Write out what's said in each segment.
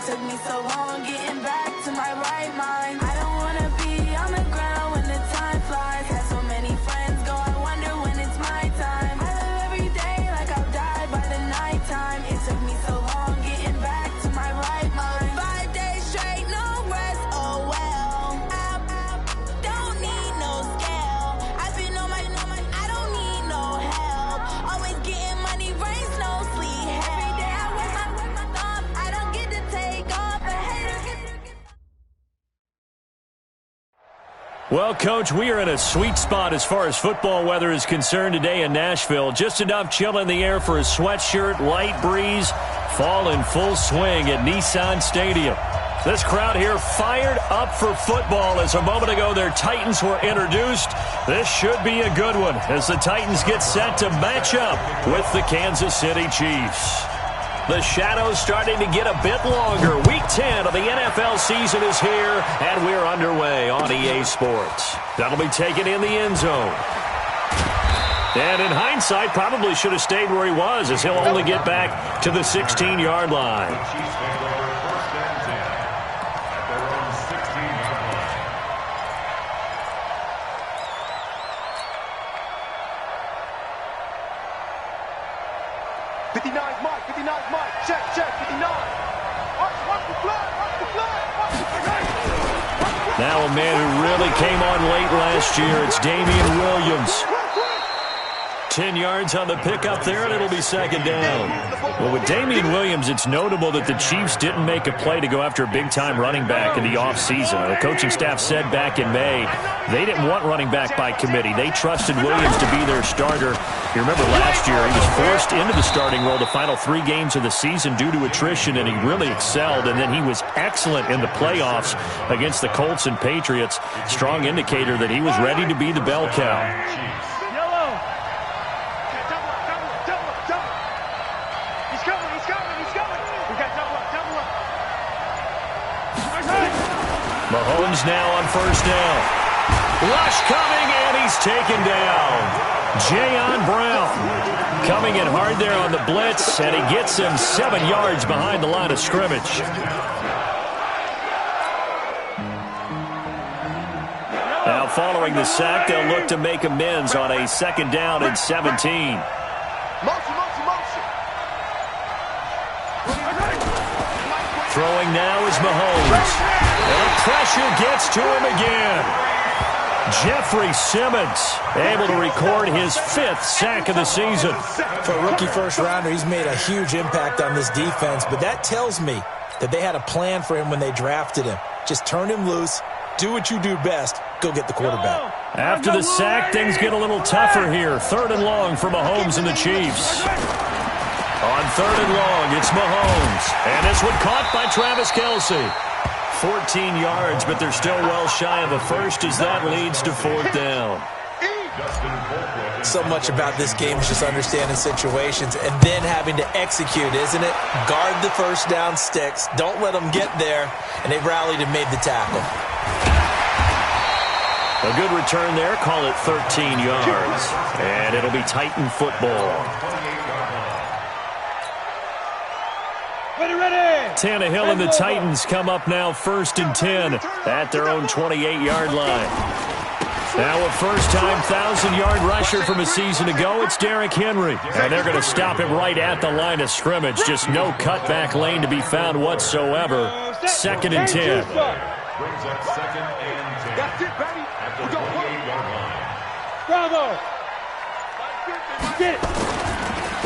It took me so long getting back to my right mind. I don't wanna be on the ground when the time flies. Had so many friends go, I wonder when it's my time. I live every day like I'll die by the nighttime. It took me so long getting back to my right mind. 5 days straight, no rest, oh well. I don't need no scale. I've been on my, I don't need no help. Always getting money, rains, no sleep. Every day I work my thumb, I don't get to take off. A hater get. Well, Coach, we are in a sweet spot as far as football weather is concerned today in Nashville. Just enough chill in the air for a sweatshirt, light breeze, fall in full swing at Nissan Stadium. This crowd here fired up for football as a moment ago their Titans were introduced. This should be a good one as the Titans get set to match up with the Kansas City Chiefs. The shadows starting to get a bit longer. Week 10 of the NFL season is here, and we're underway on EA Sports. That'll be taken in the end zone. And in hindsight, probably should have stayed where he was as he'll only get back to the 16-yard line. Now a man who really came on late last year, it's Damian Williams. 10 yards on the pickup there, and it'll be second down. Well, with Damian Williams, it's notable that the Chiefs didn't make a play to go after a big-time running back in the offseason. The coaching staff said back in May they didn't want running back by committee. They trusted Williams to be their starter. You remember last year he was forced into the starting role the final 3 games of the season due to attrition, and he really excelled, and then he was excellent in the playoffs against the Colts and Patriots. Strong indicator that he was ready to be the bell cow. Mahomes now on first down. Rush coming, and he's taken down. Jayon Brown coming in hard there on the blitz, and he gets him 7 yards behind the line of scrimmage. Now following the sack, they'll look to make amends on a second down and 17. Throwing now is Mahomes. And pressure gets to him again. Jeffrey Simmons able to record his 5th sack of the season. For a rookie first-rounder, he's made a huge impact on this defense, but that tells me that they had a plan for him when they drafted him. Just turn him loose, do what you do best, go get the quarterback. After the sack, things get a little tougher here. 3rd and long for Mahomes and the Chiefs. On 3rd and long, it's Mahomes. And this one caught by Travis Kelce. 14 yards, but they're still well shy of a first as that leads to 4th down. So much about this game is just understanding situations and then having to execute, isn't it? Guard the first down sticks. Don't let them get there. And they rallied and made the tackle. A good return there. Call it 13 yards. And it'll be Titan football. Tannehill and the Titans come up now 1st and 10 at their own 28-yard line. Now a first-time 1,000-yard rusher from a season ago, it's Derrick Henry. And they're going to stop him right at the line of scrimmage. Just no cutback lane to be found whatsoever. 2nd and 10. That's it, baby. We got Bravo. Get it.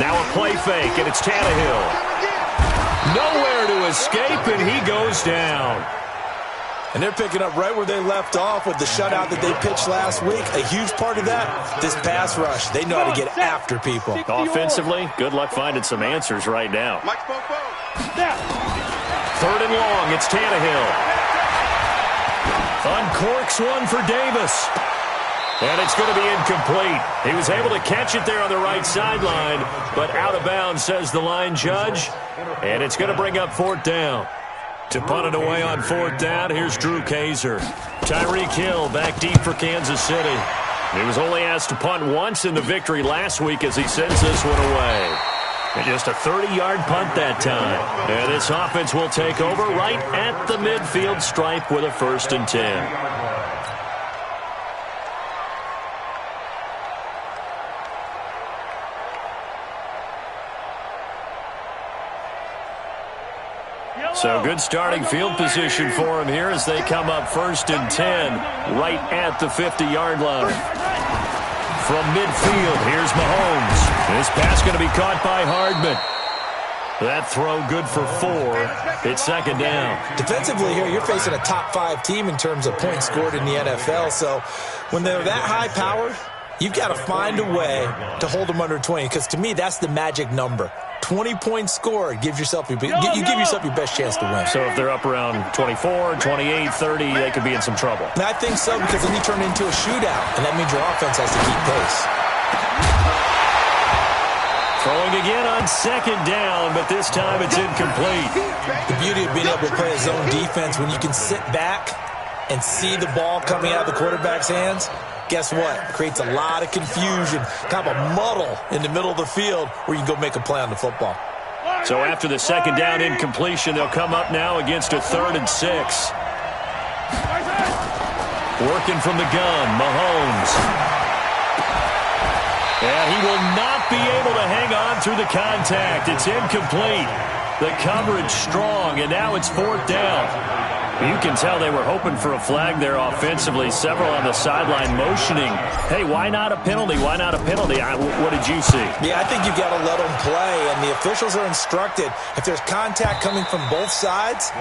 Now a play fake, and it's Tannehill. Nowhere to escape, and he goes down. And they're picking up right where they left off with the shutout that they pitched last week. A huge part of that, this pass rush. They know how to get after people. Offensively, good luck finding some answers right now. 3rd and long, it's Tannehill. Uncorks one for Davis. And it's going to be incomplete. He was able to catch it there on the right sideline, but out of bounds, says the line judge. And it's going to bring up 4th down. To punt it away on 4th down, here's Drew Kaiser. Tyreek Hill back deep for Kansas City. He was only asked to punt once in the victory last week as he sends this one away. And just a 30-yard punt that time. And this offense will take over right at the midfield stripe with a 1st and 10. So good starting field position for him here as they come up 1st and 10 right at the 50-yard line. From midfield, here's Mahomes. This pass going to be caught by Hardman. That throw good for 4. It's 2nd down. Defensively here, you're facing a top 5 team in terms of points scored in the NFL. So when they're that high powered, you've got to find a way to hold them under 20. Because to me, that's the magic number. 20 points scored gives yourself you give yourself your best chance to win. So if they're up around 24, 28, 30, they could be in some trouble. And I think so, because then you turn it into a shootout, and that means your offense has to keep pace. Throwing again on 2nd down, but this time it's incomplete. The beauty of being able to play a zone defense when you can sit back and see the ball coming out of the quarterback's hands, guess what? Creates a lot of confusion, kind of a muddle in the middle of the field where you can go make a play on the football. So after the 2nd down incompletion, they'll come up now against a 3rd and 6. Working from the gun, Mahomes. And he will not be able to hang on through the contact. It's incomplete. The coverage strong, and now it's 4th down. You can tell they were hoping for a flag there offensively. Several on the sideline motioning, hey, why not a penalty? Why not a penalty? What did you see? Yeah, I think you've got to let them play, and the officials are instructed, if there's contact coming from both sides,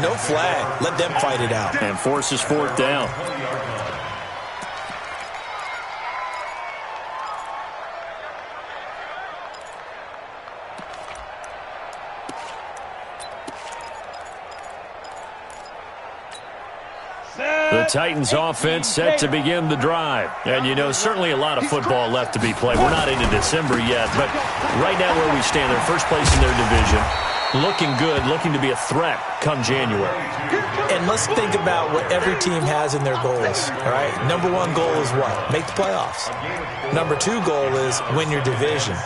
no flag. Let them fight it out. And forces 4th down. The Titans offense set to begin the drive. And, you know, certainly a lot of football left to be played. We're not into December yet, but right now where we stand, they're first place in their division. Looking good, looking to be a threat come January. And let's think about what every team has in their goals, all right? Number 1 goal is what? Make the playoffs. Number 2 goal is win your division.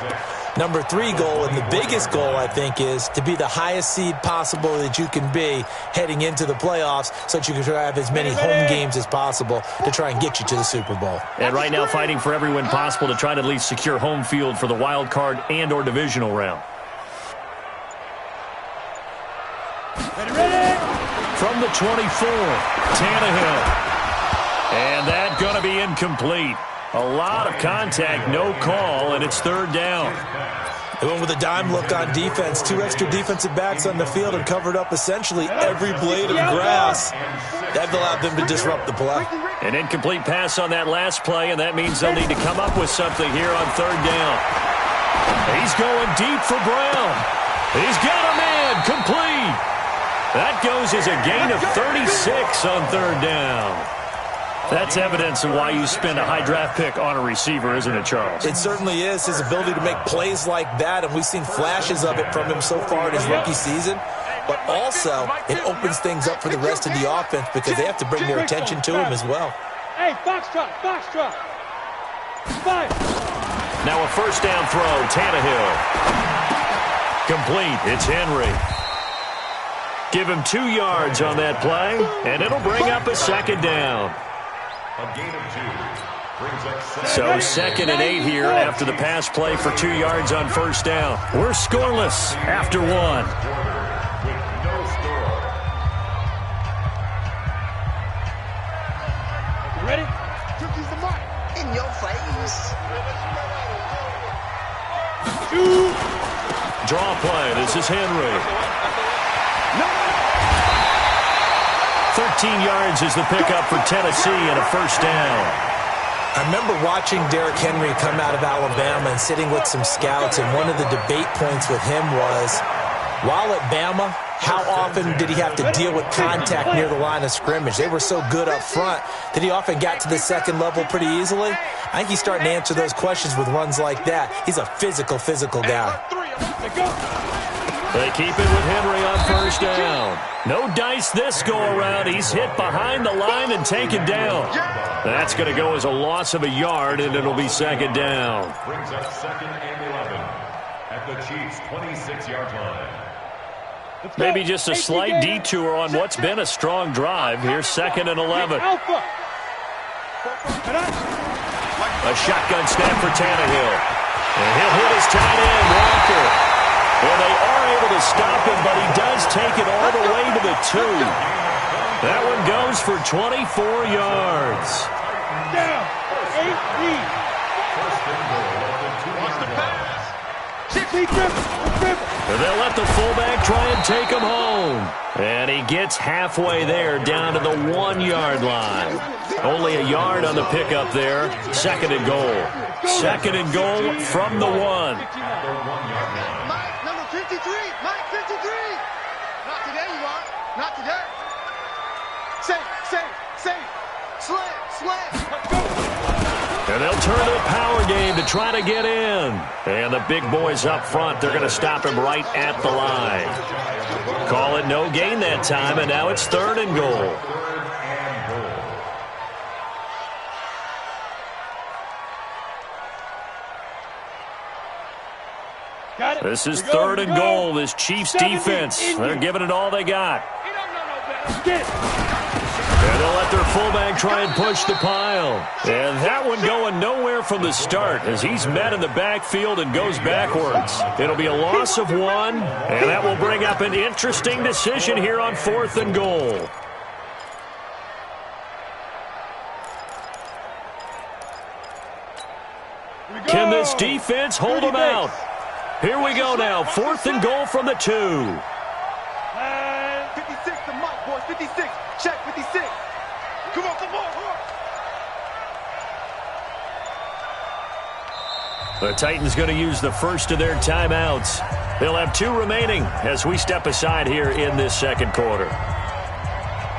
Number 3 goal, and the biggest goal, I think, is to be the highest seed possible that you can be heading into the playoffs so that you can try to have as many home games as possible to try and get you to the Super Bowl. And right now fighting for every win possible to try to at least secure home field for the wild card and or divisional round. From the 24, Tannehill. And that's going to be incomplete. A lot of contact, no call, and it's 3rd down. They went with a dime look on defense. 2 extra defensive backs on the field and covered up essentially every blade of grass. That allowed them to disrupt the play. An incomplete pass on that last play, and that means they'll need to come up with something here on 3rd down. He's going deep for Brown. He's got a man, complete. That goes as a gain of 36 on 3rd down. That's evidence of why you spend a high draft pick on a receiver, isn't it, Charles? It certainly is. His ability to make plays like that, and we've seen flashes of it from him so far in his rookie season. But also, it opens things up for the rest of the offense because they have to bring more attention to him as well. Hey, foxtrot, foxtrot. 5. Now a 1st down throw, Tannehill. Complete, it's Henry. Give him 2 yards on that play, and it'll bring up a 2nd down. So 2nd and 8 here after the pass play for 2 yards on 1st down. We're scoreless after 1. Ready? In your face. Draw play. This is Henry. 13 yards is the pickup for Tennessee and a 1st down. I remember watching Derrick Henry come out of Alabama and sitting with some scouts, and one of the debate points with him was, while at Bama, how often did he have to deal with contact near the line of scrimmage? They were so good up front that he often got to the 2nd level pretty easily. I think he's starting to answer those questions with runs like that. He's a physical guy. They keep it with Henry on 1st down. No dice this go-around. He's hit behind the line and taken down. That's going to go as a loss of a yard, and it'll be 2nd down. Brings up 2nd and 11 at the Chiefs' 26-yard line. Maybe just a slight detour on what's been a strong drive. Here's 2nd and 11. A shotgun snap for Tannehill. And he'll hit his tight end, Walker. Well, they are able to stop him, but he does take it all the way to the 2. That one goes for 24 yards. Down. 18. Wants to pass. And they'll let the fullback try and take him home. And he gets halfway there, down to the 1-yard line. Only a yard on the pickup there. 2nd and goal. 2nd and goal from the 1. Mike, number 53. Mike, 53. Not today, you are. Not today. Safe. Slam. And they'll turn to the power game to try to get in. And the big boys up front, they're going to stop him right at the line. Call it no gain that time, and now it's 3rd and goal. This is 3rd and goal, this Chiefs defense. They're giving it all they got. And they'll let their fullback try and push the pile. And that one going nowhere from the start as he's met in the backfield and goes backwards. It'll be a loss of 1, and that will bring up an interesting decision here on 4th and goal. Can this defense hold them out? Here we go now, 4th and goal from the 2. 56 to Mike, boys. 56. Check 56. Come on. The Titans going to use the first of their timeouts. They'll have 2 remaining as we step aside here in this 2nd quarter.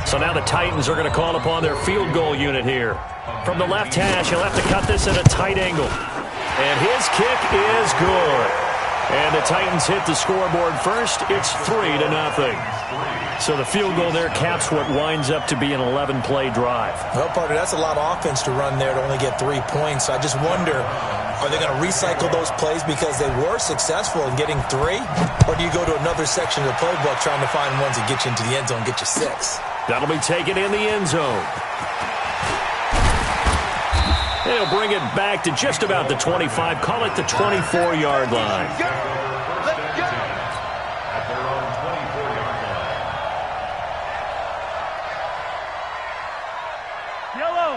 So now the Titans are going to call upon their field goal unit here. From the left hash, he'll have to cut this at a tight angle. And his kick is good. And the Titans hit the scoreboard first. It's 3-0. So the field goal there caps what winds up to be an 11-play drive. Well, partner, that's a lot of offense to run there to only get 3 points. I just wonder, are they going to recycle those plays because they were successful in getting 3? Or do you go to another section of the playbook trying to find ones that get you into the end zone and get you 6? That'll be taken in the end zone. They'll bring it back to just about the 25. Call it the 24-yard line.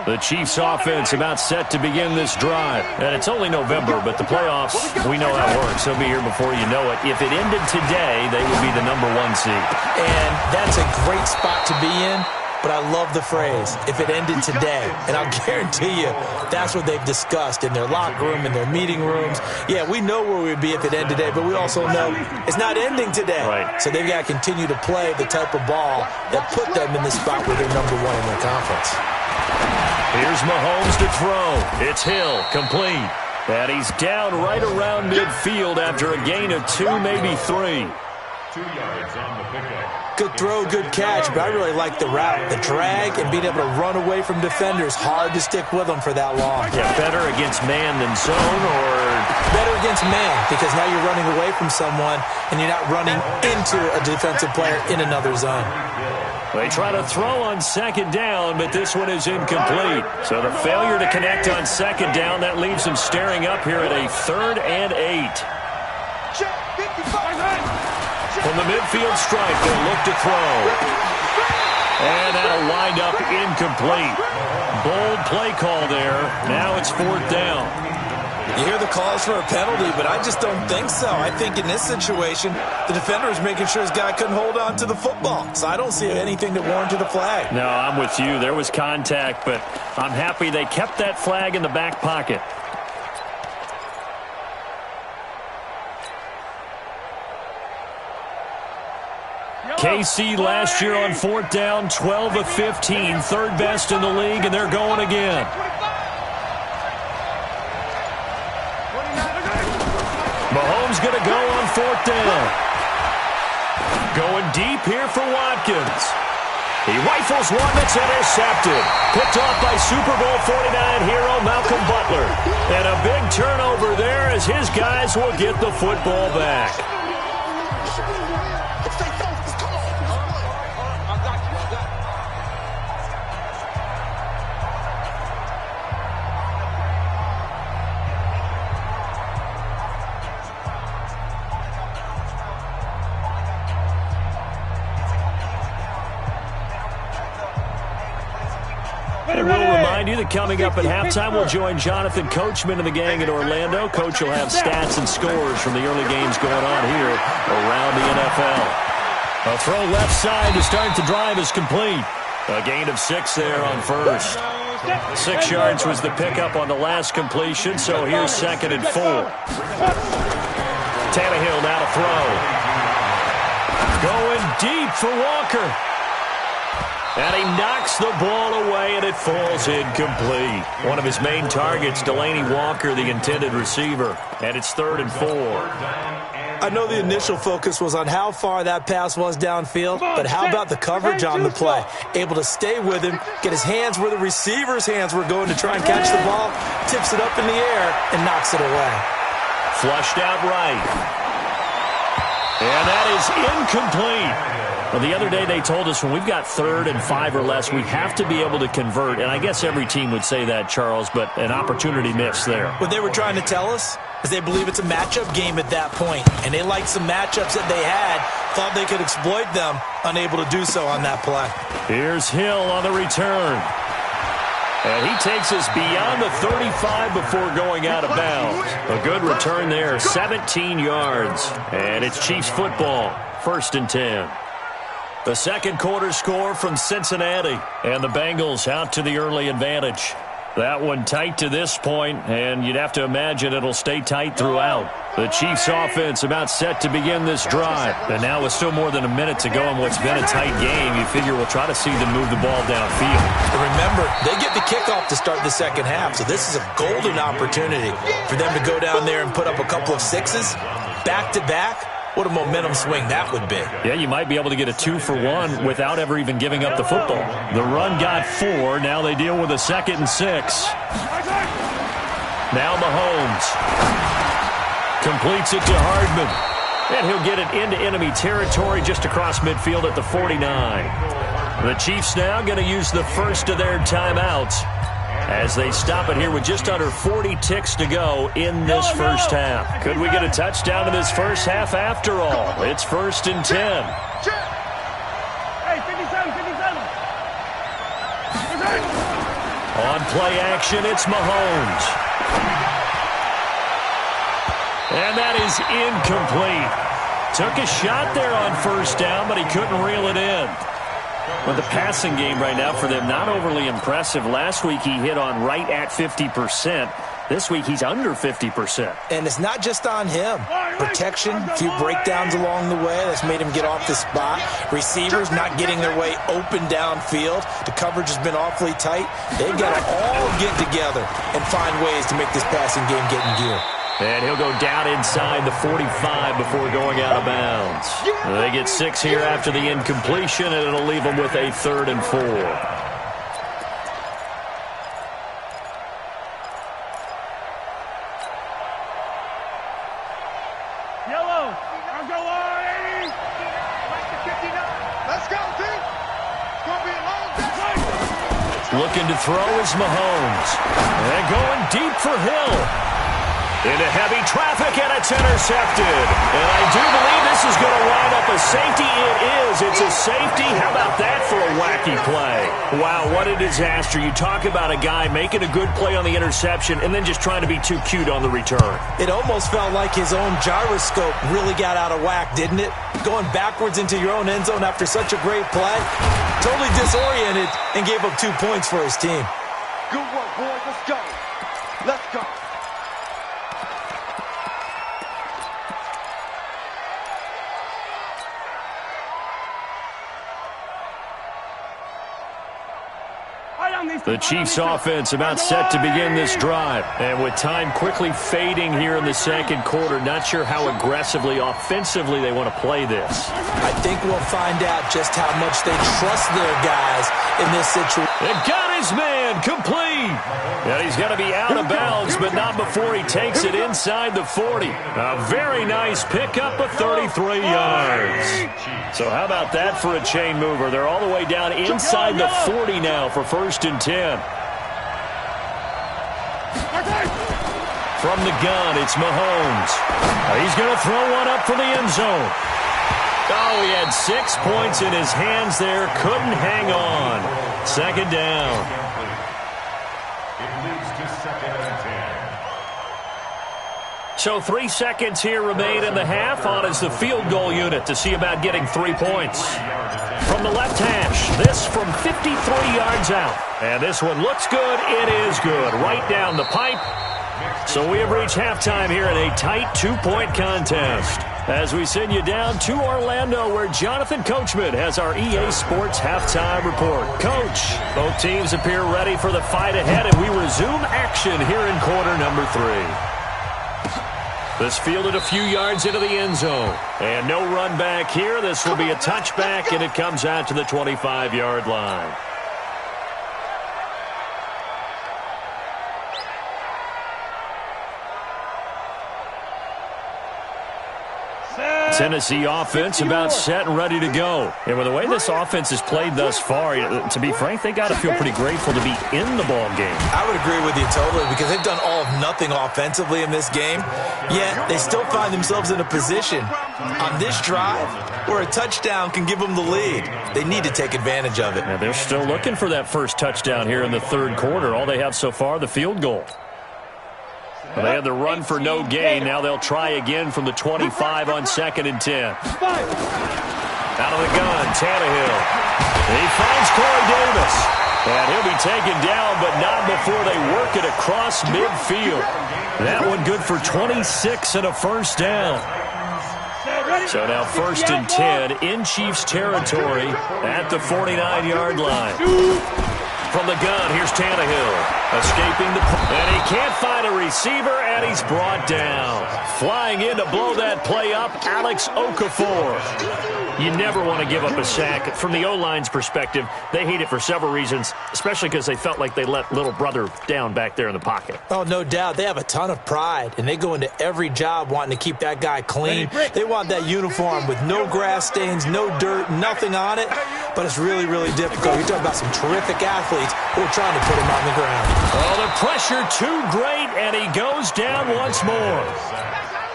The Chiefs offense about set to begin this drive. And it's only November, but the playoffs, we know how it works. They'll be here before you know it. If it ended today, they would be the number 1 seed. And that's a great spot to be in. But I love the phrase, if it ended today. And I'll guarantee you, that's what they've discussed in their locker room, in their meeting rooms. Yeah, we know where we'd be if it ended today, but we also know it's not ending today. Right. So they've got to continue to play the type of ball that put them in the spot where they're number 1 in their conference. Here's Mahomes to throw. It's Hill, complete. And he's down right around midfield after a gain of 2, maybe 3. 2 yards on the pickup. Good throw, good catch, but I really like the route. The drag and being able to run away from defenders. Hard to stick with them for that long. Yeah, better against man than zone, or better against man, because now you're running away from someone and you're not running into a defensive player in another zone. They try to throw on 2nd down, but this one is incomplete. So the failure to connect on 2nd down, that leaves them staring up here at a 3rd and 8. From the midfield stripe, they'll look to throw. And that'll wind up incomplete. Bold play call there. Now it's 4th down. You hear the calls for a penalty, but I just don't think so. I think in this situation, the defender is making sure his guy couldn't hold on to the football. So I don't see anything that warranted a flag. No, I'm with you. There was contact, but I'm happy they kept that flag in the back pocket. KC last year on 4th down, 12 of 15, 3rd best in the league, and they're going again. Mahomes going to go on 4th down. Going deep here for Watkins. He rifles one that's intercepted. Picked off by Super Bowl 49 hero Malcolm Butler. And a big turnover there as his guys will get the football back. And we'll remind you that coming up at halftime, we'll join Jonathan Coachman and the gang in Orlando. Coach will have stats and scores from the early games going on here around the NFL. A throw left side to start the drive is complete. A gain of 6 there on first. 6 yards was the pickup on the last completion, so here's 2nd and 4. Tannehill now to throw. Going deep for Walker. And he knocks the ball away, and it falls incomplete. One of his main targets, Delaney Walker, the intended receiver. And it's 3rd and 4. I know the initial focus was on how far that pass was downfield, but how about the coverage on the play? Able to stay with him, get his hands where the receiver's hands were going to try and catch the ball, tips it up in the air, and knocks it away. Flushed out right. And that is incomplete. Well, the other day they told us when we've got 3rd and 5 or less, we have to be able to convert. And I guess every team would say that, Charles, but an opportunity missed there. What they were trying to tell us is they believe it's a matchup game at that point. And they liked some matchups that they had, thought they could exploit them, unable to do so on that play. Here's Hill on the return. And he takes us beyond the 35 before going out of bounds. A good return there, 17 yards. And it's Chiefs football, 1st and 10. The second quarter score from Cincinnati, and the Bengals out to the early advantage. That one tight to this point, and you'd have to imagine it'll stay tight throughout. The Chiefs offense about set to begin this drive. And now with still more than a minute to go in what's been a tight game, you figure we'll try to see them move the ball downfield. And remember, they get the kickoff to start the second half, so this is a golden opportunity for them to go down there and put up a couple of 6s back-to-back. What a momentum swing that would be. Yeah, you might be able to get a 2-for-1 without ever even giving up the football. The run got 4. Now they deal with a 2nd and 6. Now Mahomes completes it to Hardman. And he'll get it into enemy territory just across midfield at the 49. The Chiefs now going to use the first of their timeouts as they stop it here with just under 40 ticks to go in this first half. Could we get a touchdown in this first half after all? It's 1st and 10. Hey, 57. On play action, it's Mahomes. And that is incomplete. Took a shot there on 1st down, but he couldn't reel it in. Well, the passing game right now for them, not overly impressive. Last week he hit on right at 50%. This week he's under 50%. And it's not just on him. Protection, a few breakdowns along the way. That's made him get off the spot. Receivers not getting their way open downfield. The coverage has been awfully tight. They've got to all get together and find ways to make this passing game get in gear. And he'll go down inside the 45 before going out of bounds. They get 6 here after the incompletion, and it'll leave them with a 3rd and 4. Yellow. I'll go on, 80. Back to 59. Let's go, team. It's going to be a long day. Looking to throw is Mahomes. And going deep for Hill. Into heavy traffic, and it's intercepted. And I do believe this is going to wind up a safety. It is. It's a safety. How about that for a wacky play? Wow, what a disaster. You talk about a guy making a good play on the interception and then just trying to be too cute on the return. It almost felt like his own gyroscope really got out of whack, didn't it? Going backwards into your own end zone after such a great play. Totally disoriented and gave up 2 points for his team. Good work, boys. Let's go. Let's go. Allá The Chiefs offense about set to begin this drive. And with time quickly fading here in the second quarter, not sure how aggressively, offensively they want to play this. I think we'll find out just how much they trust their guys in this situation. It got his man complete. And he's going to be out of bounds, but not before he takes it inside the 40. A very nice pickup of 33 yards. So how about that for a chain mover? They're all the way down inside the 40 now for 1st and 10. From the gun, it's Mahomes. He's going to throw one up for the end zone. Oh, he had 6 points in his hands there. Couldn't hang on. 2nd down. It leads to 2nd and 10. So 3 seconds here remain in the half. On is the field goal unit to see about getting 3 points. From the left hash, this from 53 yards out. And this one looks good. It is good. Right down the pipe. So we have reached halftime here in a tight 2-point contest. As we send you down to Orlando, where Jonathan Coachman has our EA Sports halftime report. Coach, both teams appear ready for the fight ahead, and we resume action here in quarter number 3. This fielded a few yards into the end zone. And no run back here. This will be a touchback, and it comes out to the 25-yard line. Tennessee offense about set and ready to go. And with the way this offense has played thus far, to be frank, they got to feel pretty grateful to be in the ball game. I would agree with you totally, because they've done all of nothing offensively in this game, yet they still find themselves in a position on this drive where a touchdown can give them the lead. They need to take advantage of it. And they're still looking for that first touchdown here in the 3rd quarter. All they have so far, the field goal. Well, they had the run for no gain. Now they'll try again from the 25 on 2nd and 10. Out of the gun, Tannehill. He finds Corey Davis. And he'll be taken down, but not before they work it across midfield. That one good for 26 and a 1st down. So now 1st and 10 in Chiefs territory at the 49-yard line. From the gun, here's Tannehill. Escaping the... And he can't find a receiver, and he's brought down. Flying in to blow that play up, Alex Okafor. You never want to give up a sack. From the O-line's perspective, they hate it for several reasons, especially because they felt like they let little brother down back there in the pocket. Oh, no doubt. They have a ton of pride, and they go into every job wanting to keep that guy clean. They want that uniform with no grass stains, no dirt, nothing on it, but it's really, really difficult. You're talking about some terrific athletes who are trying to put him on the ground. Oh, the pressure too great, and he goes down once more.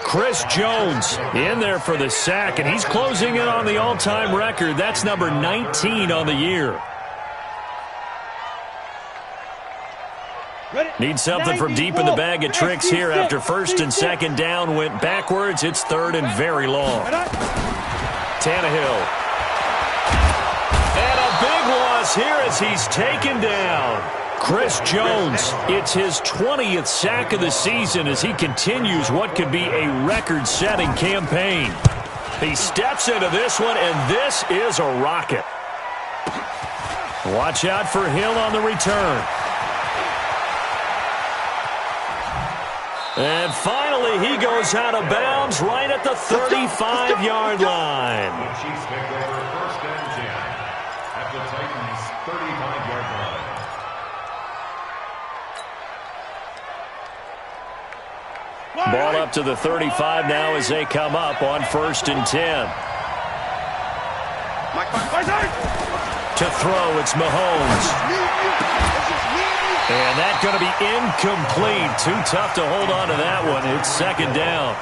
Chris Jones in there for the sack, and he's closing in on the all-time record. That's number 19 on the year. Need something from deep in the bag of tricks here after 1st and 2nd down went backwards. It's 3rd and very long. Tannehill. And a big loss here as he's taken down. Chris Jones, it's his 20th sack of the season as he continues what could be a record-setting campaign. He steps into this one, and this is a rocket. Watch out for Hill on the return. And finally, he goes out of bounds right at the 35-yard line. The Chiefs take over 1st and 10 at the Titans' 35-yard line. Ball up to the 35 now as they come up on 1st and 10. To throw, it's Mahomes. And that's going to be incomplete. Too tough to hold on to that one. It's 2nd down.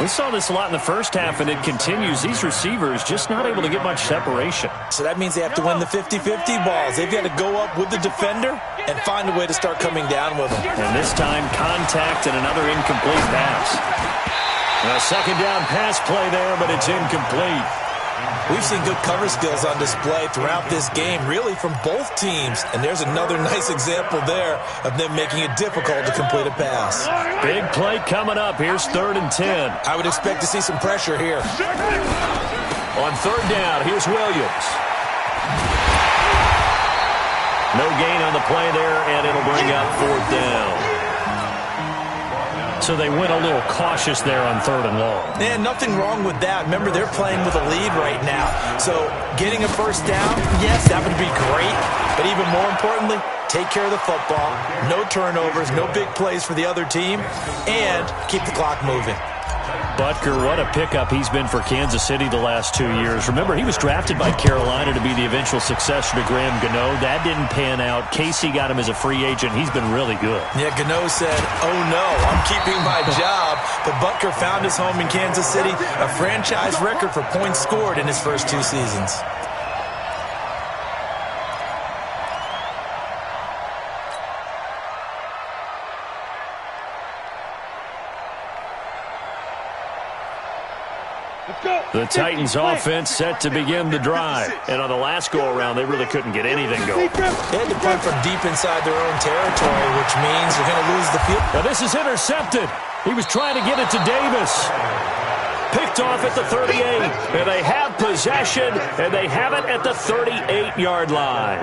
We saw this a lot in the first half, and it continues. These receivers just not able to get much separation. So that means they have to win the 50-50 balls. They've got to go up with the defender and find a way to start coming down with them. And this time, contact and another incomplete pass. A 2nd down pass play there, but it's incomplete. We've seen good cover skills on display throughout this game, really from both teams. And there's another nice example there of them making it difficult to complete a pass. Big play coming up. Here's 3rd and 10. I would expect to see some pressure here. On 3rd down, here's Williams. No gain on the play there, and it'll bring up 4th down. So they went a little cautious there on 3rd and long. And nothing wrong with that. Remember, they're playing with a lead right now. So getting a 1st down, yes, that would be great. But even more importantly, take care of the football. No turnovers, no big plays for the other team, and keep the clock moving. Butker, what a pickup he's been for Kansas City the last 2 years. Remember, he was drafted by Carolina to be the eventual successor to Graham Gano. That didn't pan out. Casey got him as a free agent. He's been really good. Yeah, Gano said, oh no, I'm keeping my job. But Butker found his home in Kansas City, a franchise record for points scored in his first 2 seasons. The Titans offense set to begin the drive. And on the last go-around, they really couldn't get anything going. They had to punt from deep inside their own territory, which means they're going to lose the field. Now this is intercepted. He was trying to get it to Davis. Picked off at the 38. And they have possession, and they have it at the 38-yard line.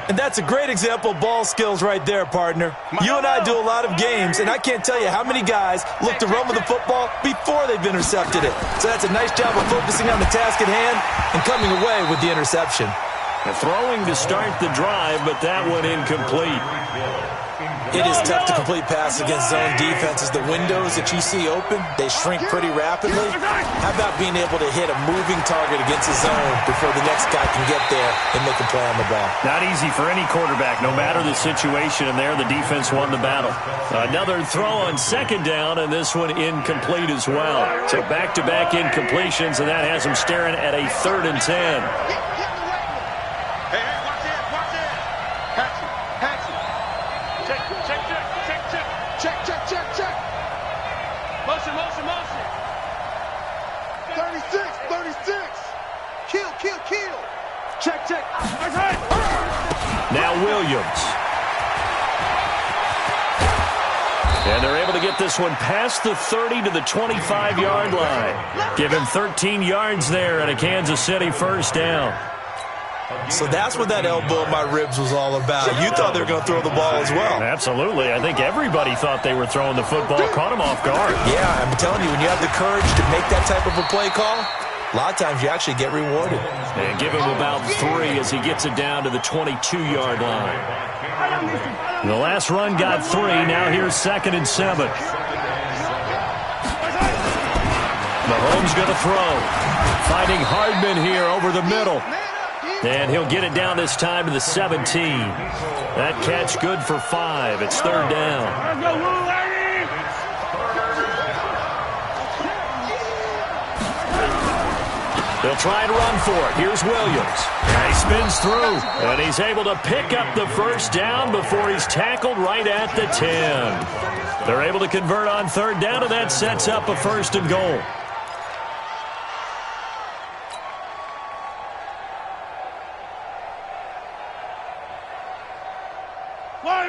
And that's a great example of ball skills right there, partner. You and I do a lot of games, and I can't tell you how many guys look to run with the football before they've intercepted it. So that's a nice job of focusing on the task at hand and coming away with the interception. Throwing to start the drive, but that one incomplete. It is tough to complete passes against zone defenses. The windows that you see open, they shrink pretty rapidly. How about being able to hit a moving target against a zone before the next guy can get there and make a play on the ball? Not easy for any quarterback, no matter the situation. And there, the defense won the battle. Another throw on 2nd down, and this one incomplete as well. So back-to-back incompletions, and that has them staring at a 3rd and 10. Check. Now Williams. And they're able to get this one past the 30 to the 25-yard line. Give him 13 yards there and a Kansas City 1st down. So that's what that elbow in my ribs was all about. You thought they were going to throw the ball as well. Absolutely. I think everybody thought they were throwing the football. Caught him off guard. Yeah, I'm telling you, when you have the courage to make that type of a play call, a lot of times you actually get rewarded. And give him about 3 as he gets it down to the 22-yard line. The last run got 3. Now here's 2nd and 7. Mahomes going to throw. Finding Hardman here over the middle. And he'll get it down this time to the 17. That catch good for 5. It's 3rd down. They'll try and run for it. Here's Williams. And he spins through. And he's able to pick up the 1st down before he's tackled right at the 10. They're able to convert on 3rd down, and that sets up a 1st and goal.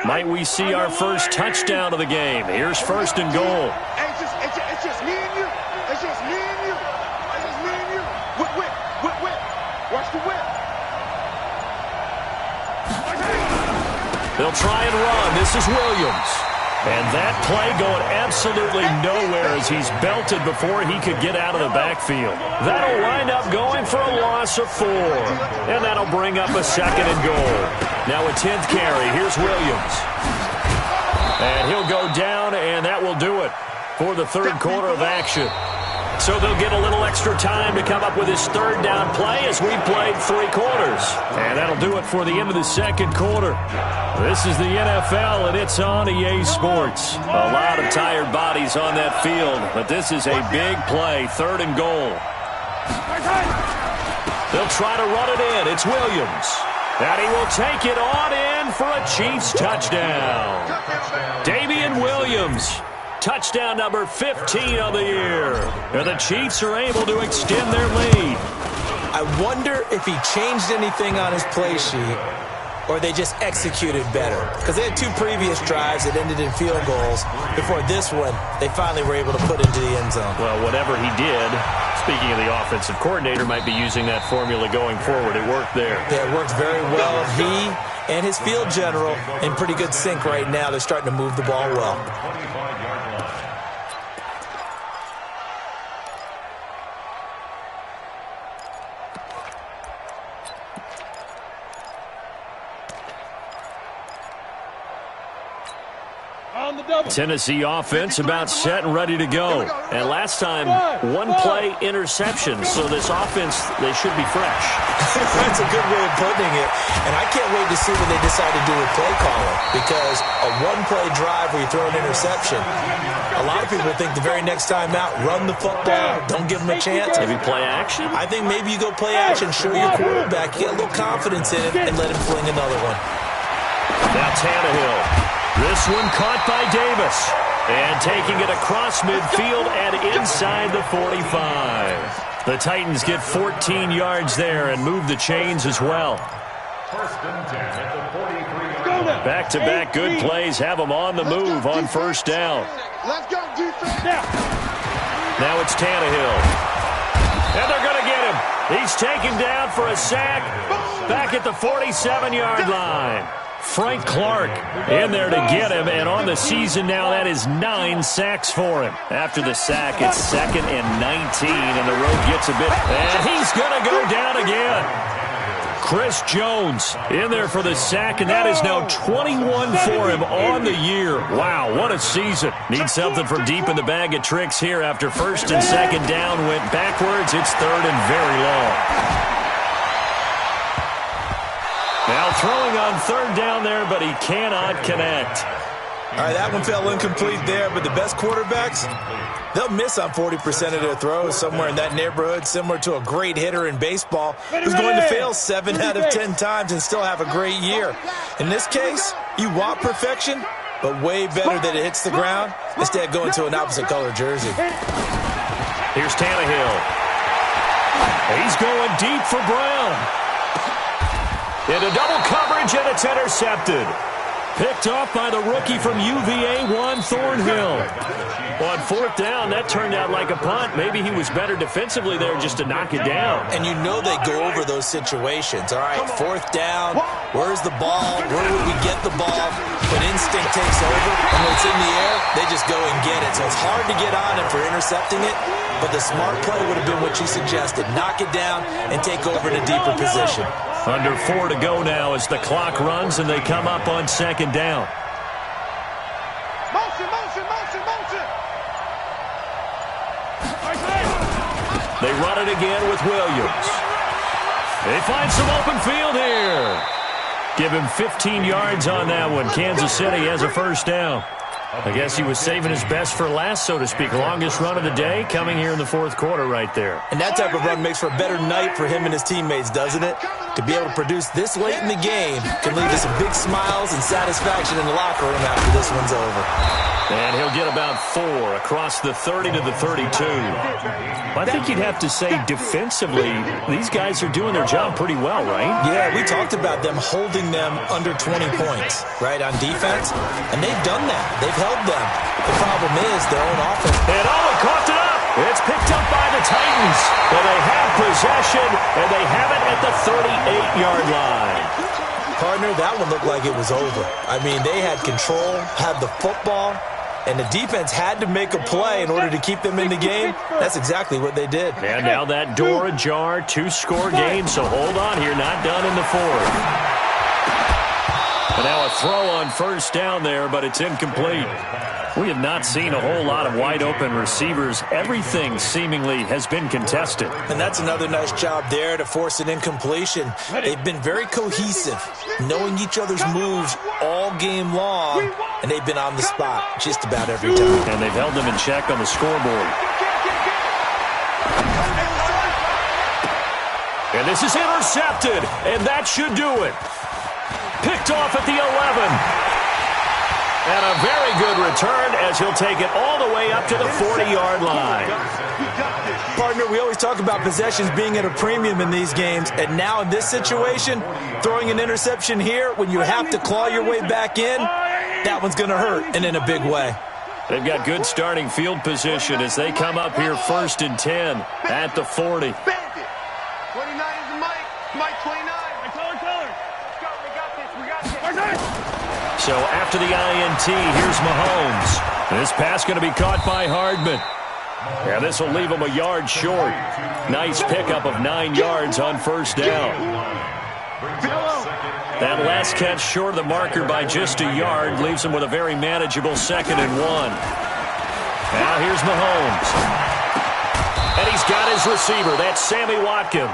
Might we see our first touchdown of the game? Here's 1st and goal. It's just me and you. It's just me and you. It's just me and you. Whip. Watch the whip. They'll try and run. This is Williams. And that play going absolutely nowhere as he's belted before he could get out of the backfield. That'll wind up going for a loss of 4. And that'll bring up a 2nd and goal. Now a 10th carry. Here's Williams. And he'll go down, and that will do it for the 3rd quarter of action. So they'll get a little extra time to come up with his 3rd down play as we played 3 quarters. And that'll do it for the end of the 2nd quarter. This is the NFL, and it's on EA Sports. A lot of tired bodies on that field, but this is a big play, 3rd and goal. They'll try to run it in. It's Williams. And he will take it on in for a Chiefs touchdown. Damian Williams. Touchdown number 15 of the year. And the Chiefs are able to extend their lead. I wonder if he changed anything on his play sheet or they just executed better? Because they had 2 previous drives that ended in field goals. Before this one, they finally were able to put into the end zone. Well, whatever he did, speaking of the offensive coordinator, might be using that formula going forward. It worked there. Yeah, it worked very well. He and his field general in pretty good sync right now. They're starting to move the ball well. Tennessee offense about set and ready to go. And last time, 1-play interception. So this offense, they should be fresh. That's a good way of putting it. And I can't wait to see what they decide to do with play calling. Because a 1-play drive where you throw an interception, a lot of people think the very next time out, run the football, don't give them a chance. Maybe play action? I think maybe you go play action, show your quarterback, get a little confidence in it, and let him fling another one. Now Tannehill. This one caught by Davis. And taking it across midfield and inside the 45. The Titans get 14 yards there and move the chains as well. Back-to-back good plays have them on the move on first down. Let's go, defense. Now it's Tannehill. And they're going to get him. He's taken down for a sack back at the 47-yard line. Frank Clark in there to get him, and on the season now, that is 9 sacks for him. After the sack, it's 2nd and 19, and the road gets a bit, and he's going to go down again. Chris Jones in there for the sack, and that is now 21 for him on the year. Wow, what a season. Needs something from deep in the bag of tricks here after 1st and 2nd down went backwards. It's 3rd and very long. Now throwing on 3rd down there, but he cannot connect. All right, that one fell incomplete there, but the best quarterbacks, they'll miss on 40% of their throws, somewhere in that neighborhood, similar to a great hitter in baseball who's going to fail 7 out of 10 times and still have a great year. In this case, you want perfection, but way better that it hits the ground instead of going to an opposite color jersey. Here's Tannehill. He's going deep for Brown. Into double coverage, and it's intercepted. Picked off by the rookie from UVA, Juan Thornhill. On 4th down, that turned out like a punt. Maybe he was better defensively there just to knock it down. And you know they go over those situations. All right, 4th down, where's the ball? Where would we get the ball? When instinct takes over, and when it's in the air, they just go and get it. So it's hard to get on him for intercepting it, but the smart play would have been what you suggested. Knock it down and take over in a deeper position. Under 4 to go now as the clock runs and they come up on 2nd down. Motion, motion, motion, motion. They run it again with Williams. They find some open field here. Give him 15 yards on that one. Kansas City has a 1st down. I guess he was saving his best for last, so to speak. Longest run of the day coming here in the 4th quarter right there. And that type of run makes for a better night for him and his teammates, doesn't it? To be able to produce this late in the game can lead to some big smiles and satisfaction in the locker room after this one's over. And he'll get about 4 across the 30 to the 32. I think you'd have to say defensively, these guys are doing their job pretty well, right? Yeah, we talked about them holding them under 20 points, right, on defense. And they've done that. They've held them. The problem is their own offense. And coughed it up. It's picked up by the Titans. But they have possession, and they have it at the 38-yard line. Partner, that one looked like it was over. I mean, they had control, had the football, and the defense had to make a play in order to keep them in the game. That's exactly what they did. And now that door ajar, 2-score game, so hold on here, not done in the 4th. And now a throw on 1st down there, but it's incomplete. We have not seen a whole lot of wide-open receivers. Everything seemingly has been contested. And that's another nice job there to force an incompletion. They've been very cohesive, knowing each other's moves all game long, and they've been on the spot just about every time. And they've held them in check on the scoreboard. And this is intercepted, and that should do it. Picked off at the 11. And a very good return as he'll take it all the way up to the 40-yard line. Partner, we always talk about possessions being at a premium in these games, and now in this situation, throwing an interception here when you have to claw your way back in, that one's going to hurt, and in a big way. They've got good starting field position as they come up here 1st and 10 at the 40. 29 is the Mike. Mike 29. Tell her. Let's go. We got this. So after the INT, here's Mahomes. This pass going to be caught by Hardman. And this will leave him a yard short. Nice pickup of 9 yards on 1st down. That last catch short of the marker by just a yard leaves him with a very manageable 2nd and 1. Now here's Mahomes. And he's got his receiver. That's Sammy Watkins.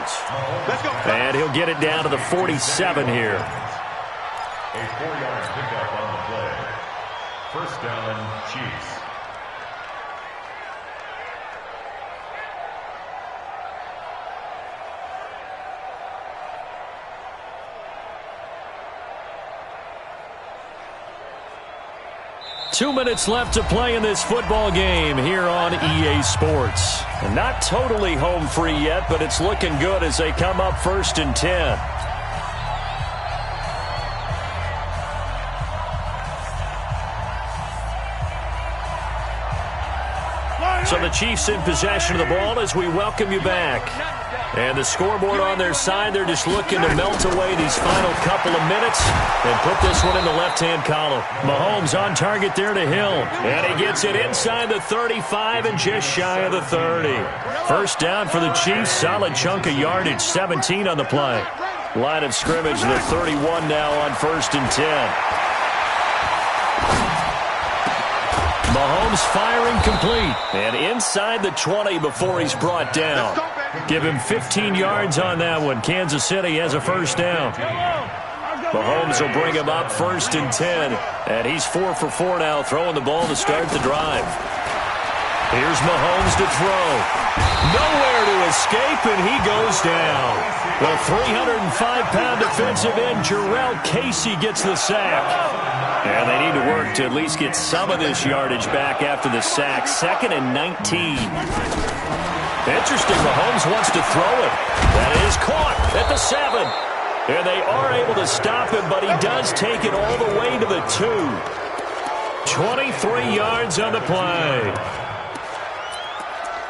Let's go. And he'll get it down to the 47 here. A 4-yard pickup on the play. 1st down, Chiefs. Two minutes left to play in this football game here on EA Sports. And not totally home free yet, but it's looking good as they come up 1st and 10. So the Chiefs in possession of the ball as we welcome you back. And the scoreboard on their side, they're just looking to melt away these final couple of minutes and put this one in the left-hand column. Mahomes on target there to Hill. And he gets it inside the 35 and just shy of the 30. 1st down for the Chiefs. Solid chunk of yardage, 17 on the play. Line of scrimmage, the 31 now on 1st and 10. Mahomes firing complete. And inside the 20 before he's brought down. Give him 15 yards on that one. Kansas City has a 1st down. Mahomes will bring him up 1st and 10. And he's 4 for 4 now, throwing the ball to start the drive. Here's Mahomes to throw. Nowhere to escape, and he goes down. The 305-pound defensive end, Jarrell Casey, gets the sack. And they need to work to at least get some of this yardage back after the sack. 2nd and 19. Interesting, Mahomes wants to throw it. That is caught at the 7. And they are able to stop him, but he does take it all the way to the 2. 23 yards on the play.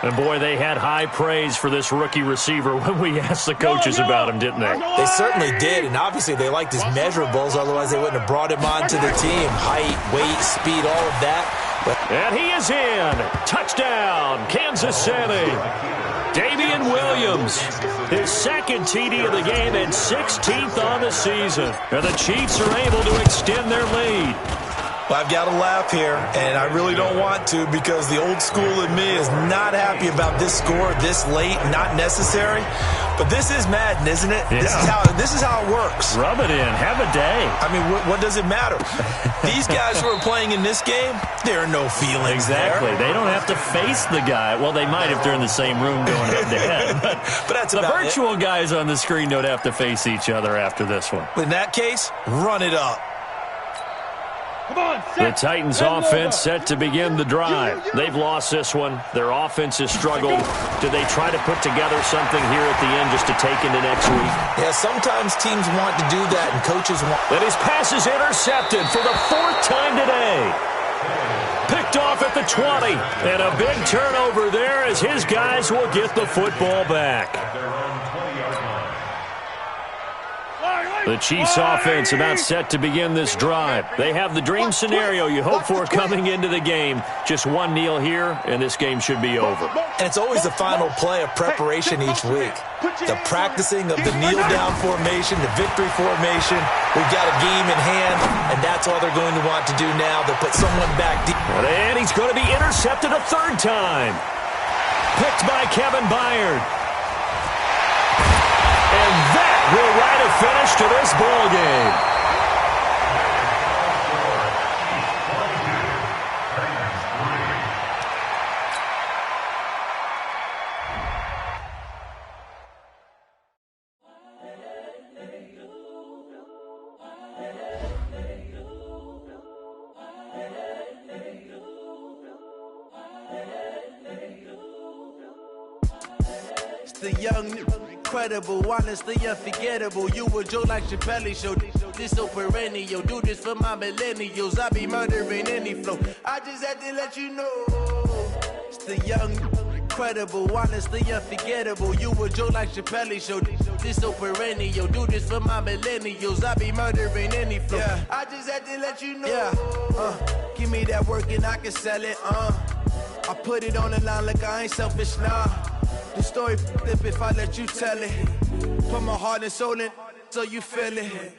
And, boy, they had high praise for this rookie receiver when we asked the coaches about him, didn't they? They certainly did, and obviously they liked his measurables, otherwise they wouldn't have brought him onto the team. Height, weight, speed, all of that. And he is in. Touchdown, Kansas City. Damian Williams, his 2nd TD of the game and 16th on the season. And the Chiefs are able to extend their lead. Well, I've got to laugh here, and I really don't want to because the old school in me is not happy about this score this late, not necessary. But this is Madden, isn't it? Yeah. This is how it works. Rub it in. Have a day. I mean, what does it matter? These guys who are playing in this game, there are no feelings Exactly. there. They don't have to face the guy. Well, they might if they're in the same room going head-to-head. But that's the about virtual guys on the screen don't have to face each other after this one. In that case, run it up. The Titans offense set to begin the drive. They've lost this one. Their offense has struggled. Do they try to put together something here at the end just to take into next week? Yeah, sometimes teams want to do that and coaches want. And his pass is intercepted for the 4th time today. Picked off at the 20. And a big turnover there as his guys will get the football back. The Chiefs offense about set to begin this drive. They have the dream scenario you hope for coming into the game. Just one kneel here, and this game should be over. And it's always the final play of preparation each week. The practicing of the kneel-down formation, the victory formation. We've got a game in hand, and that's all they're going to want to do now. They'll put someone back deep. And he's going to be intercepted a 3rd time. Picked by Kevin Byard. And that will write a finish to this ball game. the young, incredible, honestly unforgettable. You a joke like Chappelle Show. This so perennial. Do this for my millennials. I be murdering any flow. I just had to let you know. It's the young, incredible, honestly unforgettable. You a joke like Chappelle Show. This so perennial. Do this for my millennials. I be murdering any flow. Yeah. I just had to let you know. Yeah. Give me that work and I can sell it. I put it on the line like I ain't selfish, nah. The story flip if I let you tell it. Put my heart and soul in so you feel it.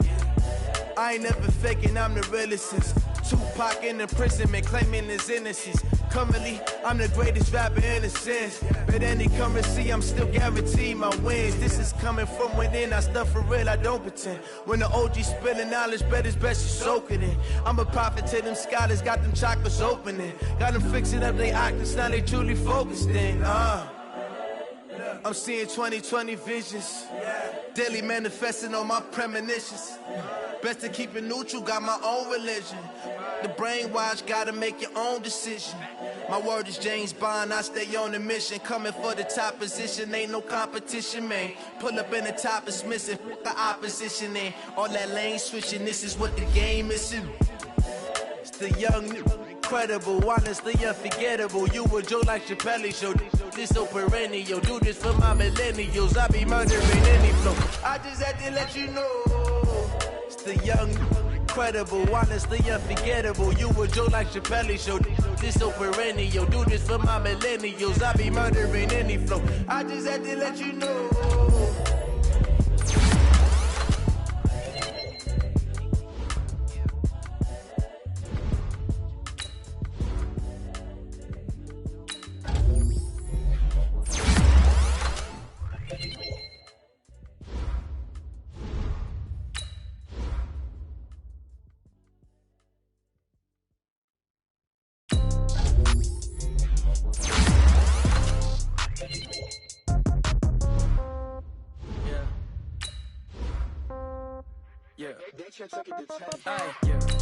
I ain't never faking, I'm the realest since Tupac in imprisonment, claiming his innocence. Currently, I'm the greatest rapper in a sense. But any currency, I'm still guaranteed my wins. This is coming from within, I stuff for real, I don't pretend. When the OG spilling knowledge, bet it's best you soak it in. I'm a prophet to them scholars, got them chakras opening. Got them fixing up they octaves, now they truly focused in. I'm seeing 2020 visions. Daily manifesting on my premonitions. Best to keep it neutral, got my own religion. The brainwash, gotta make your own decision. My word is James Bond, I stay on the mission. Coming for the top position, ain't no competition, man. Pull up in the top is missing, the opposition in. All that lane switching, this is what the game is. It's the young, incredible, honestly unforgettable. You a joke like Chappelle Show. This so perennial. Do this for my millennials. I be murdering any flow. I just had to let you know. It's the young, incredible, honestly unforgettable. You a joke like Chappelle Show. This so perennial. Do this for my millennials. I be murdering any flow. I just had to let you know.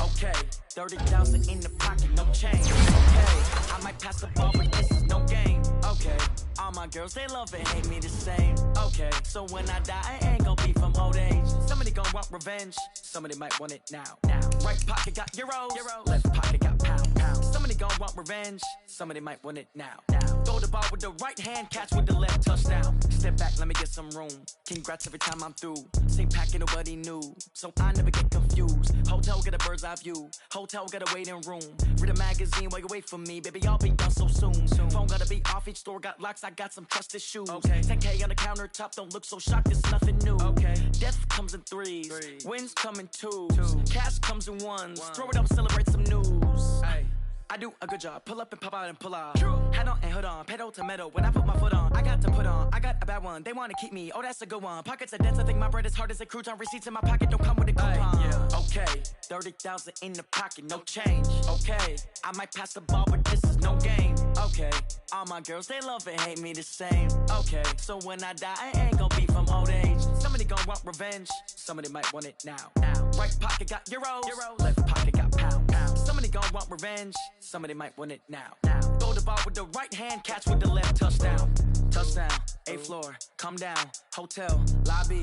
Okay, 30,000 in the pocket, no change. Okay, I might pass the ball, but this is no game. Okay, all my girls, they love and hate me the same. Okay, so when I die, I ain't gon' be from old age. Somebody gon' want revenge, somebody might want it now. Right pocket got euros, left pocket got pounds. Somebody gon' want revenge, somebody might want it now. Throw the ball with the right hand, catch with the left, touchdown. Step back, let me get some room. Congrats every time I'm through. Same packet, nobody knew, so I never get confused. Hotel get a bird's eye view. Hotel get a waiting room. Read a magazine while you wait for me, baby. I'll be done so soon. Phone gotta be off. Each store got locks. I got some trusted shoes. Okay. 10K on the countertop. Don't look so shocked. It's nothing new. Okay. Death comes in threes. Wins come in twos. Cash comes in ones. Throw it up, celebrate some news. Hey. I do a good job, pull up and pop out and pull off. Hat on and hood on, pedal to metal. When I put my foot on, I got to put on. I got a bad one, they wanna keep me. Oh, that's a good one. Pockets are dense, I think my bread is hard as a crouton. Receipts in my pocket don't come with a coupon. Okay, 30,000 in the pocket, no change. Okay, I might pass the ball, but this is no game. Okay, all my girls, they love and hate me the same. Okay, so when I die, I ain't gon' be from old age. Somebody gon' want revenge, somebody might want it now. Right pocket got euros, left pocket got pounds. Somebody gon' want revenge, somebody might want it now. Throw the ball with the right hand, catch with the left, touchdown. Touchdown, 8th floor, come down, hotel, lobby.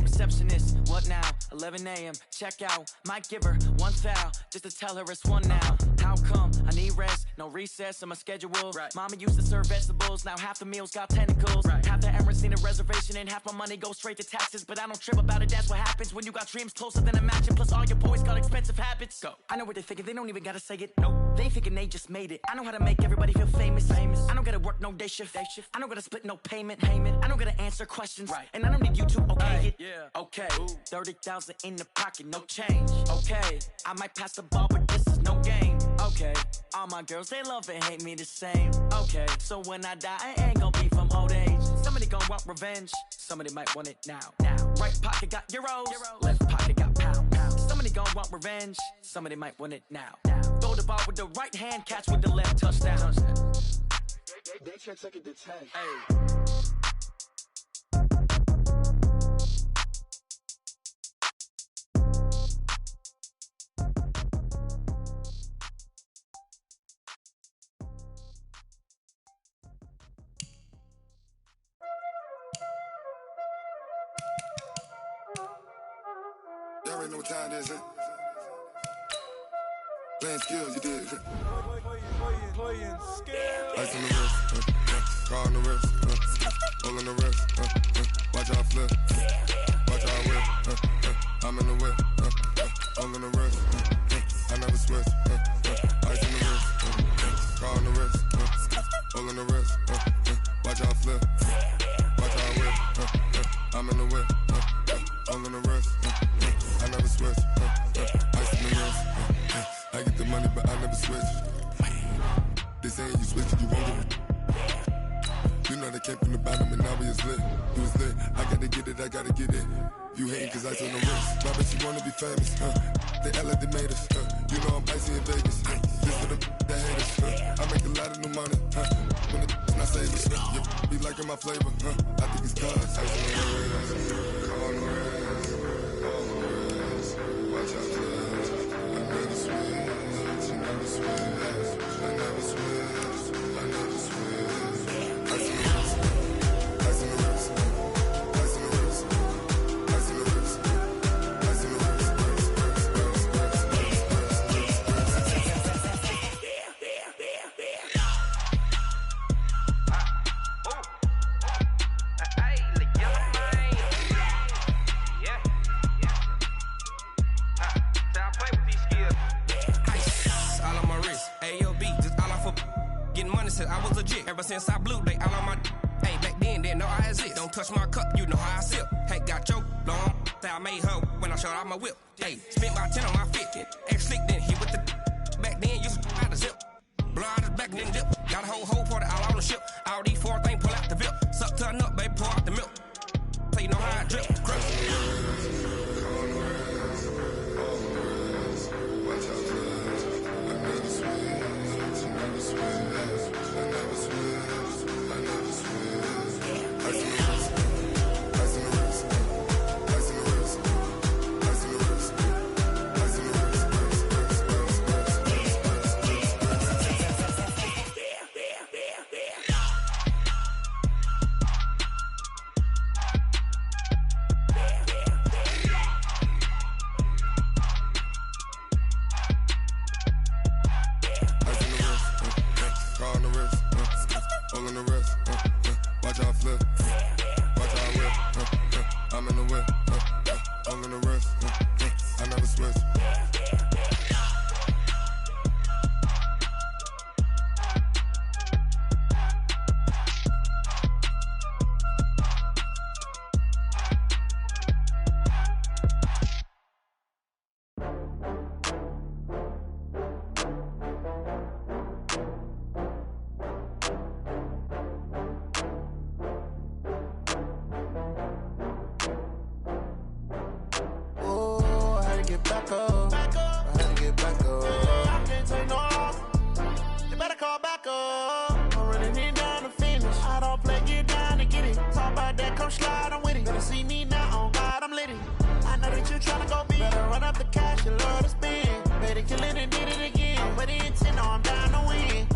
Receptionist, what now? 11 a.m., check out. Might give her one foul, just to tell her it's one now. How come? I need rest, no recess in my schedule. Mama used to serve vegetables, now half the meals got tentacles. Half the Emirates need a reservation and half my money goes straight to taxes. But I don't trip about it, that's what happens when you got dreams closer than a matching. Plus all your boys got expensive habits. Go. I know what they're thinking, they don't even gotta say it. Nope. They thinking they just made it. I know how to make everybody feel famous. I don't gotta work no day shift. I don't gotta split no payment. I don't gotta answer questions. And I don't need you to okay it. Okay, 30,000 in the pocket, no change. Okay, I might pass the ball, but this is no game. Okay, all my girls, they love and hate me the same. Okay, so when I die, I ain't gon' be from old age. Somebody gon' want revenge, somebody might want it now. Right pocket got euros, left pocket got pounds. Somebody gon' want revenge, somebody might want it now. Throw the ball with the right hand, catch with the left, touchdown. They can't take it to 10. Hey. already know what time it is, huh? Playing skills, you did. Playing skills. Ice on the wrist, car on the wrist, hole in the wrist, watch how I flip, watch how I whip, I'm in the whip, hole in the wrist, I never switch, ice on the wrist, car on the wrist, hole in the wrist, watch how I flip, watch how I whip, I'm in the whip, hole in the wrist, I never switch, ice on the wrist, I get the money but I never switch. They saying you switch it, you won't get it. You know they came from the bottom and now we is lit. You was lit, I gotta get it, I gotta get it. You hating cause ice on the wrist. My bitch, you wanna be famous, They act like they made us, You know I'm icy in Vegas, This for the that hate us, I make a lot of new money, When the not savers, You be liking my flavor, I think it's cause ice on the wrist, on the wrist, on the wrist. Watch out, cuz I never switch, you never switch. I never switch, I never switch. Ice in the wrist, ice in the wrist, ice in the wrist, ice in the wrist, ice in the wrist, I was legit ever since I blew they all on my hey back then didn't know I exist. Don't touch my cup, you know how I sip. Hey, got your long that I made her when I showed out my whip. Hey, spent about 10 on my 50. Ex slick then hit with the back then used to out the zip. Blow out his back then dip. Got a whole party all on the ship. All these four things pull out the VIP. Suck turn up, baby, pour out the milk. So you know how I drip. Crush. Watch out, cuz I never switch, you never switch. I never switch, I never switch. Ice in the wrist, ice in the wrist, ice in the wrist, ice in the wrist, ice in the wrist. Hole in the wrist, watch how I flip, watch how I whip, I'm in the whip, hole in the wrist, I never switch. Come slide, I'm with it. Better see me now, on God, I'm lit it. I know that you tryna go big. Better run up the cash, you love to spend. Better kill it and did it again. I'm with the intent, no, I'm down to win.